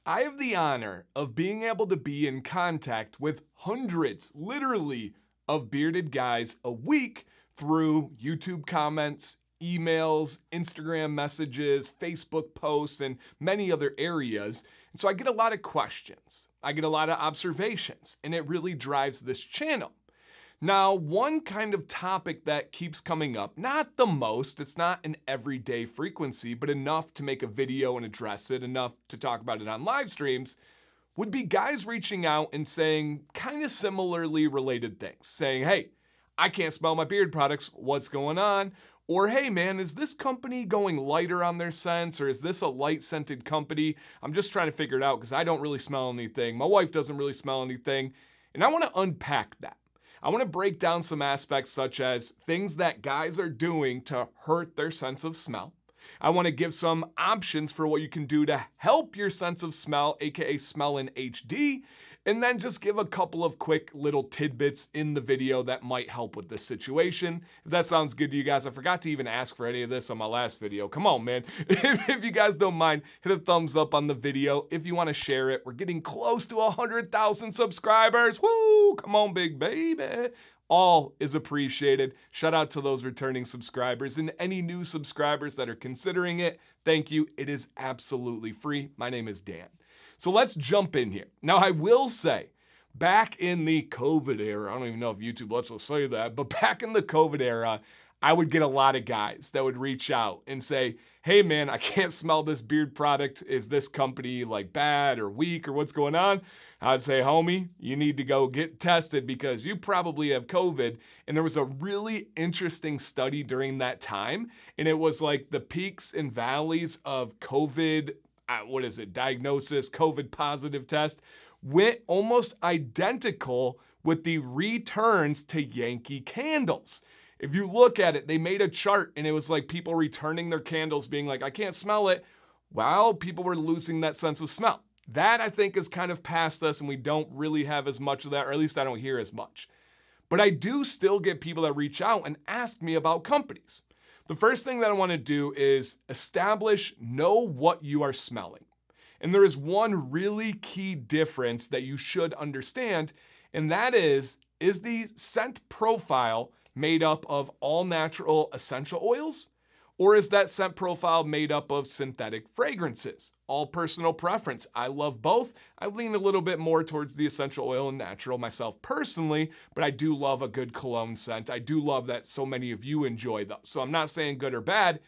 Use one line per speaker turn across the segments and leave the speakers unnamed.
I have the honor of being able to be in contact with hundreds, literally, of bearded guys a week through YouTube comments, emails, Instagram messages, Facebook posts, and many other areas. And so I get a lot of questions. I get a lot of observations, and it really drives this channel. Now, one kind of topic that keeps coming up, not the most, it's not an everyday frequency, but enough to make a video and address it, enough to talk about it on live streams, would be guys reaching out and saying kind of similarly related things. Saying, hey, I can't smell my beard products, what's going on? Or, hey man, is this company going lighter on their scents, or is this a light scented company? I'm just trying to figure it out because I don't really smell anything. My wife doesn't really smell anything. And I want to unpack that. I want to break down some aspects such as things that guys are doing to hurt their sense of smell. I want to give some options for what you can do to help your sense of smell, aka smell in HD, and then just give a couple of quick little tidbits in the video that might help with this situation. If that sounds good to you guys, I forgot to even ask for any of this on my last video. Come on, man. If you guys don't mind, hit a thumbs up on the video. If you want to share it, we're getting close to 100,000 subscribers. Woo! Come on, big baby. All is appreciated. Shout out to those returning subscribers and any new subscribers that are considering it. Thank you. It is absolutely free. My name is Dan. So let's jump in here. Now, I will say, back in the COVID era, I don't even know if YouTube lets us say that, but back in the COVID era, I would get a lot of guys that would reach out and say, hey man, I can't smell this beard product. Is this company like bad or weak or what's going on? I'd say, homie, you need to go get tested because you probably have COVID. And there was a really interesting study during that time. And it was like the peaks and valleys of COVID, diagnosis, COVID positive test, went almost identical with the returns to Yankee candles. If you look at it, they made a chart and it was like people returning their candles being like, I can't smell it, while people were losing that sense of smell. That I think is kind of past us and we don't really have as much of that, or at least I don't hear as much. But I do still get people that reach out and ask me about companies. The first thing that I want to do is know what you are smelling. And there is one really key difference that you should understand, and that is the scent profile made up of all natural essential oils? Or is that scent profile made up of synthetic fragrances? All personal preference. I love both. I lean a little bit more towards the essential oil and natural myself personally, but I do love a good cologne scent. I do love that so many of you enjoy those. So I'm not saying good or bad,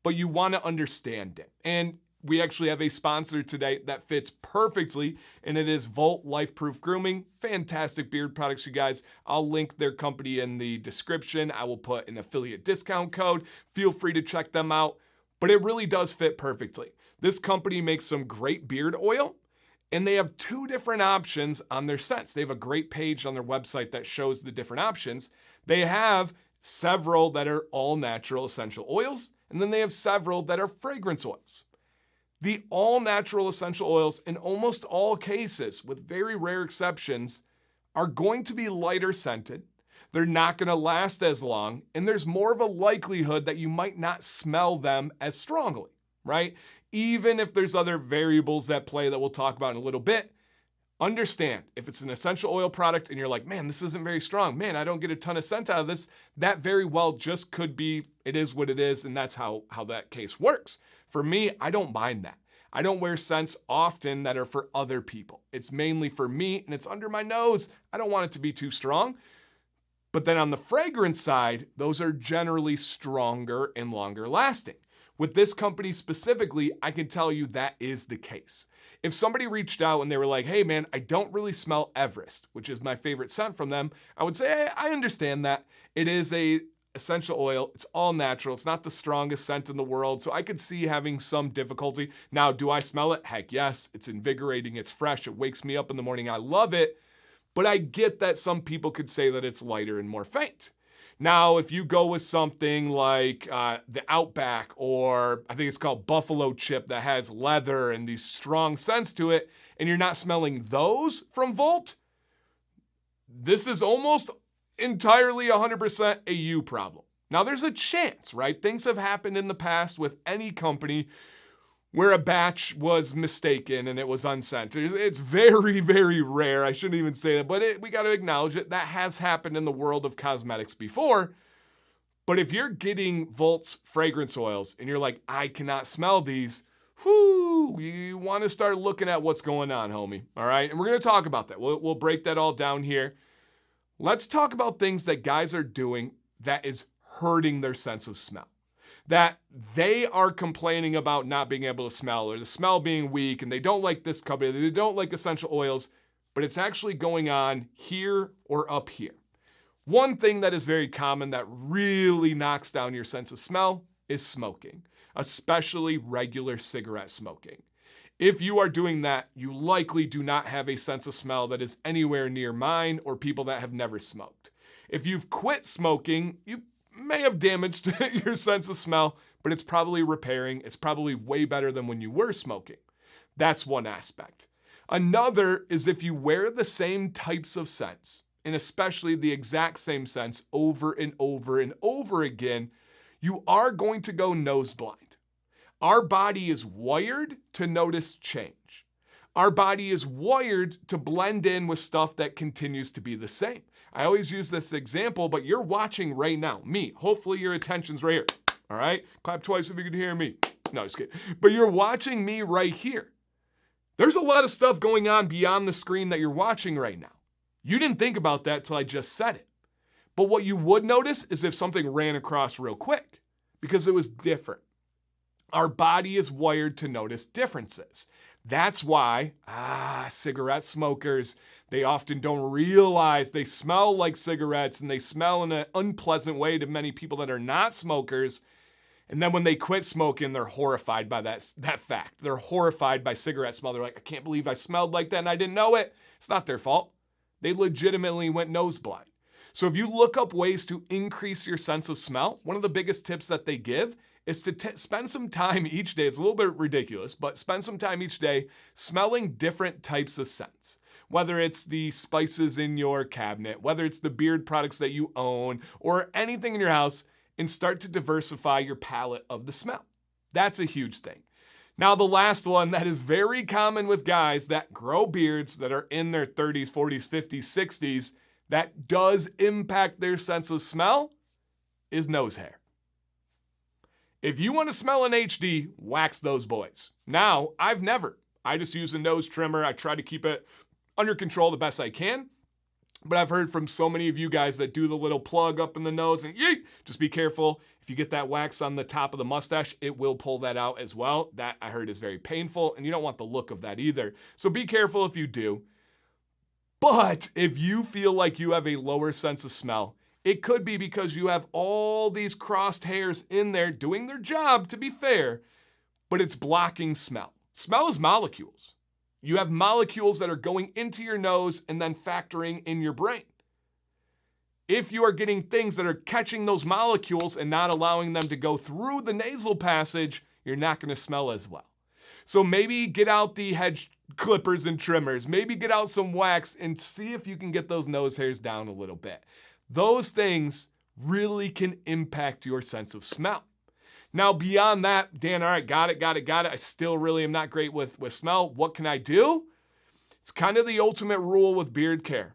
but you want to understand it. And we actually have a sponsor today that fits perfectly, and it is Volt Life Proof Grooming. Fantastic beard products, you guys. I'll link their company in the description. I will put an affiliate discount code. Feel free to check them out, but it really does fit perfectly. This company makes some great beard oil, and they have two different options on their scents. They have a great page on their website that shows the different options. They have several that are all natural essential oils, and then they have several that are fragrance oils. The all-natural essential oils, in almost all cases, with very rare exceptions, are going to be lighter scented. They're not going to last as long, and there's more of a likelihood that you might not smell them as strongly, right? Even if there's other variables that play that we'll talk about in a little bit, understand, if it's an essential oil product and you're like, man, this isn't very strong, man, I don't get a ton of scent out of this, that very well just could be, it is what it is, and that's how that case works. For me, I don't mind that. I don't wear scents often that are for other people. It's mainly for me, and it's under my nose. I don't want it to be too strong. But then on the fragrance side, those are generally stronger and longer lasting. With this company specifically, I can tell you that is the case. If somebody reached out and they were like, hey man, I don't really smell Everest, which is my favorite scent from them, I would say, hey, I understand that. It is a essential oil. It's all natural. It's not the strongest scent in the world, so I could see having some difficulty. Now, do I smell it? Heck yes. It's invigorating. It's fresh. It wakes me up in the morning. I love it, but I get that some people could say that it's lighter and more faint. Now, if you go with something like the Outback, or I think it's called Buffalo Chip, that has leather and these strong scents to it, and you're not smelling those from Volt, this is almost entirely 100% a you problem. Now, there's a chance, right? Things have happened in the past with any company where a batch was mistaken and it was unsent. It's very, very rare. I shouldn't even say that, but we got to acknowledge it. That has happened in the world of cosmetics before. But if you're getting Volt's fragrance oils and you're like, I cannot smell these, you want to start looking at what's going on, homie. All right? And we're going to talk about that. We'll break that all down here. Let's talk about things that guys are doing that is hurting their sense of smell. That they are complaining about not being able to smell or the smell being weak and they don't like this company, they don't like essential oils, but it's actually going on here or up here. One thing that is very common that really knocks down your sense of smell is smoking, especially regular cigarette smoking. If you are doing that, you likely do not have a sense of smell that is anywhere near mine or people that have never smoked. If you've quit smoking, you may have damaged your sense of smell, but it's probably repairing. It's probably way better than when you were smoking. That's one aspect. Another is if you wear the same types of scents, and especially the exact same scents over and over and over again, you are going to go nose blind. Our body is wired to notice change. Our body is wired to blend in with stuff that continues to be the same. I always use this example, but you're watching right now, me. Hopefully your attention's right here, all right? Clap twice if you can hear me. No, just kidding. But you're watching me right here. There's a lot of stuff going on beyond the screen that you're watching right now. You didn't think about that till I just said it. But what you would notice is if something ran across real quick, because it was different. Our body is wired to notice differences. That's why, cigarette smokers, they often don't realize they smell like cigarettes and they smell in an unpleasant way to many people that are not smokers. And then when they quit smoking, they're horrified by that fact. They're horrified by cigarette smell. They're like, I can't believe I smelled like that and I didn't know it. It's not their fault. They legitimately went nose blind. So if you look up ways to increase your sense of smell, one of the biggest tips that they give is to spend some time each day. It's a little bit ridiculous, but spend some time each day smelling different types of scents. Whether it's the spices in your cabinet, whether it's the beard products that you own, or anything in your house, and start to diversify your palette of the smell. That's a huge thing. Now, the last one that is very common with guys that grow beards that are in their 30s, 40s, 50s, 60s, that does impact their sense of smell is nose hair. If you want to smell in HD, wax those boys. Now, I just use a nose trimmer. I try to keep it under control the best I can. But I've heard from so many of you guys that do the little plug up in the nose and just be careful. If you get that wax on the top of the mustache, it will pull that out as well. That I heard is very painful and you don't want the look of that either. So be careful if you do. But if you feel like you have a lower sense of smell, it could be because you have all these crossed hairs in there doing their job, to be fair, but it's blocking smell. Smell is molecules. You have molecules that are going into your nose and then factoring in your brain. If you are getting things that are catching those molecules and not allowing them to go through the nasal passage, you're not going to smell as well. So maybe get out the hedge clippers and trimmers. Maybe get out some wax and see if you can get those nose hairs down a little bit. Those things really can impact your sense of smell. Now, beyond that, Dan, all right, got it. I still really am not great with smell. What can I do? It's kind of the ultimate rule with beard care.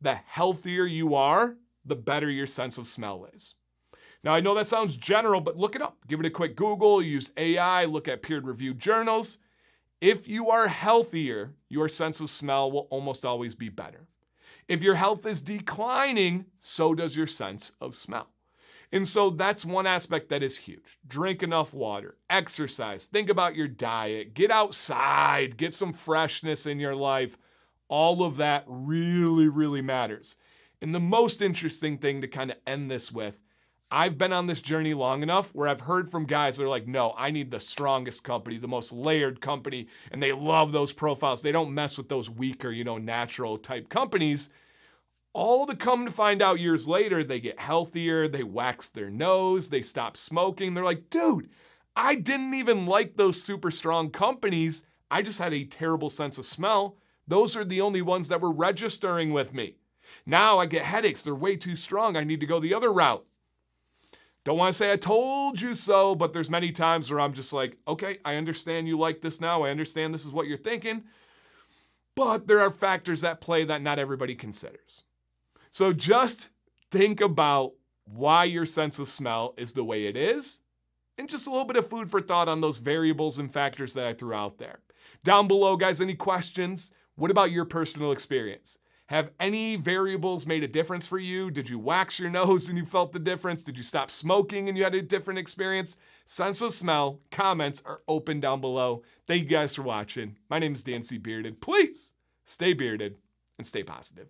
The healthier you are, the better your sense of smell is. Now, I know that sounds general, but look it up. Give it a quick Google, use AI, look at peer-reviewed journals. If you are healthier, your sense of smell will almost always be better. If your health is declining, so does your sense of smell. And so that's one aspect that is huge. Drink enough water, exercise, think about your diet, get outside, get some freshness in your life. All of that really, really matters. And the most interesting thing to kind of end this with, I've been on this journey long enough where I've heard from guys that are like, no, I need the strongest company, the most layered company, and they love those profiles. They don't mess with those weaker, natural type companies. All to come to find out years later, they get healthier, they wax their nose, they stop smoking. They're like, dude, I didn't even like those super strong companies. I just had a terrible sense of smell. Those are the only ones that were registering with me. Now I get headaches. They're way too strong. I need to go the other route. Don't want to say I told you so, but there's many times where I'm just like, okay, I understand you like this now. I understand this is what you're thinking. But there are factors at play that not everybody considers. So just think about why your sense of smell is the way it is, and just a little bit of food for thought on those variables and factors that I threw out there. Down below, guys, any questions? What about your personal experience? Have any variables made a difference for you? Did you wax your nose and you felt the difference? Did you stop smoking and you had a different experience? Sense of smell, comments are open down below. Thank you guys for watching. My name is Dan C. Bearded. Please stay bearded and stay positive.